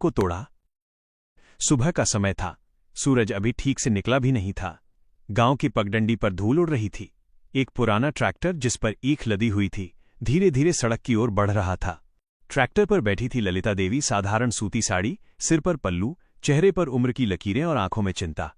को तोड़ा। सुबह का समय था, सूरज अभी ठीक से निकला भी नहीं था। गांव की पगडंडी पर धूल उड़ रही थी। एक पुराना ट्रैक्टर जिस पर ईख लदी हुई थी धीरे धीरे सड़क की ओर बढ़ रहा था। ट्रैक्टर पर बैठी थी ललिता देवी, साधारण सूती साड़ी, सिर पर पल्लू, चेहरे पर उम्र की लकीरें और आंखों में चिंता।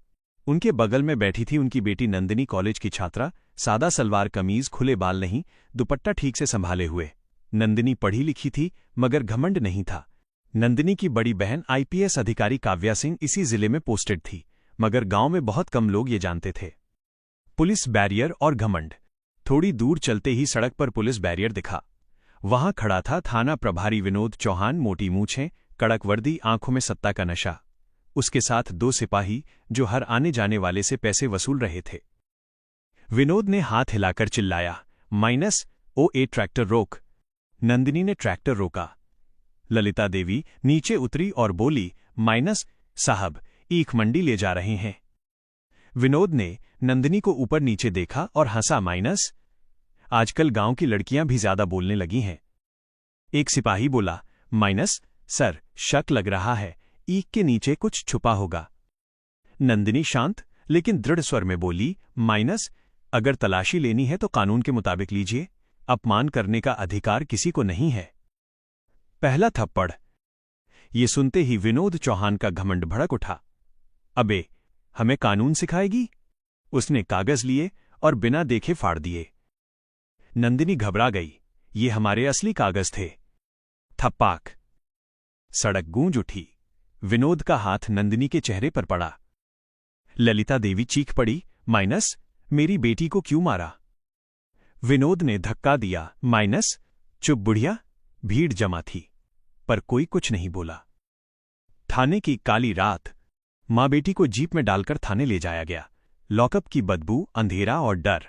उनके बगल में बैठी थी उनकी बेटी नंदिनी, कॉलेज की छात्रा, सादा सलवार कमीज, खुले बाल नहीं, दुपट्टा ठीक से संभाले हुए। नंदिनी पढ़ी लिखी थी मगर घमंड नहीं था। नंदिनी की बड़ी बहन आईपीएस अधिकारी काव्या सिंह इसी जिले में पोस्टेड थी, मगर गांव में बहुत कम लोग ये जानते थे। पुलिस बैरियर और घमंड। थोड़ी दूर चलते ही सड़क पर पुलिस बैरियर दिखा। वहां खड़ा था थाना प्रभारी विनोद चौहान, मोटी मूंछें, कड़क वर्दी, आंखों में सत्ता का नशा। उसके साथ 2 सिपाही जो हर आने जाने वाले से पैसे वसूल रहे थे। विनोद ने हाथ हिलाकर चिल्लाया, -O8 ट्रैक्टर रोक। नंदिनी ने ट्रैक्टर रोका। ललिता देवी नीचे उतरी और बोली, साहब, ईख मंडी ले जा रहे हैं। विनोद ने नंदिनी को ऊपर नीचे देखा और हंसा, आजकल गांव की लड़कियां भी ज्यादा बोलने लगी हैं। एक सिपाही बोला, सर, शक लग रहा है, ईख के नीचे कुछ छुपा होगा। नंदिनी शांत लेकिन दृढ़ स्वर में बोली, अगर तलाशी लेनी है तो कानून के मुताबिक लीजिए, अपमान करने का अधिकार किसी को नहीं है। पहला थप्पड़। ये सुनते ही विनोद चौहान का घमंड भड़क उठा। अबे, हमें कानून सिखाएगी? उसने कागज लिए और बिना देखे फाड़ दिए। नंदिनी घबरा गई। ये हमारे असली कागज थे। थप्पाक। सड़क गूंज उठी। विनोद का हाथ नंदिनी के चेहरे पर पड़ा। ललिता देवी चीख पड़ी, मेरी बेटी को क्यों मारा? विनोद ने धक्का दिया, चुप बुढ़िया। भीड़ जमा थी, पर कोई कुछ नहीं बोला। थाने की काली रात। मां बेटी को जीप में डालकर थाने ले जाया गया। लॉकअप की बदबू, अंधेरा और डर।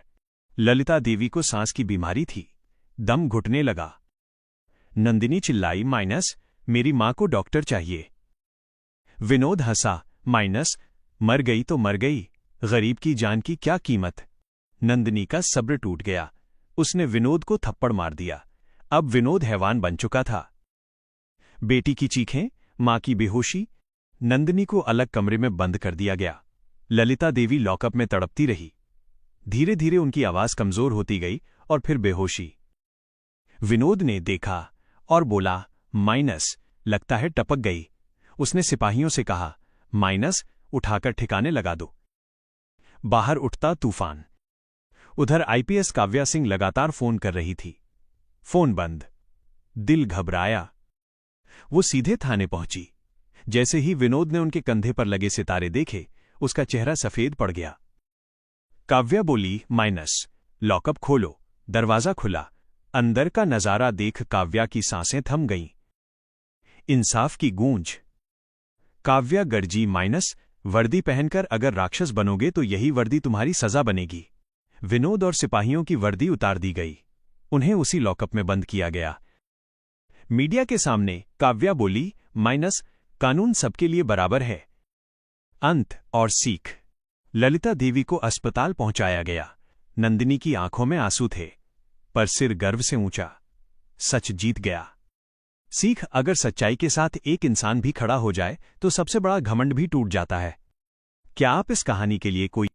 ललिता देवी को सांस की बीमारी थी, दम घुटने लगा। नंदिनी चिल्लाई, मेरी मां को डॉक्टर चाहिए। विनोद हंसा, मर गई तो मर गई, गरीब की जान की क्या कीमत। नंदिनी का सब्र टूट गया। उसने विनोद को थप्पड़ मार दिया। अब विनोद हैवान बन चुका था। बेटी की चीखें, मां की बेहोशी। नंदिनी को अलग कमरे में बंद कर दिया गया। ललिता देवी लॉकअप में तड़पती रही। धीरे धीरे उनकी आवाज कमजोर होती गई और फिर बेहोशी। विनोद ने देखा और बोला, लगता है टपक गई। उसने सिपाहियों से कहा, उठाकर ठिकाने लगा दो। बाहर उठता तूफान। उधर आईपीएस काव्या सिंह लगातार फोन कर रही थी। फोन बंद। दिल घबराया। वो सीधे थाने पहुंची। जैसे ही विनोद ने उनके कंधे पर लगे सितारे देखे, उसका चेहरा सफेद पड़ गया। काव्या बोली, लॉकअप खोलो। दरवाजा खुला। अंदर का नजारा देख काव्या की सांसें थम गईं। इंसाफ की गूंज। काव्या गर्जी, वर्दी पहनकर अगर राक्षस बनोगे तो यही वर्दी तुम्हारी सजा बनेगी। विनोद और सिपाहियों की वर्दी उतार दी गई। उन्हें उसी लॉकअप में बंद किया गया। मीडिया के सामने काव्या बोली, कानून सबके लिए बराबर है। अंत और सीख। ललिता देवी को अस्पताल पहुंचाया गया। नंदिनी की आंखों में आंसू थे, पर सिर गर्व से ऊंचा। सच जीत गया। सीख, अगर सच्चाई के साथ एक इंसान भी खड़ा हो जाए तो सबसे बड़ा घमंड भी टूट जाता है। क्या आप इस कहानी के लिए कोई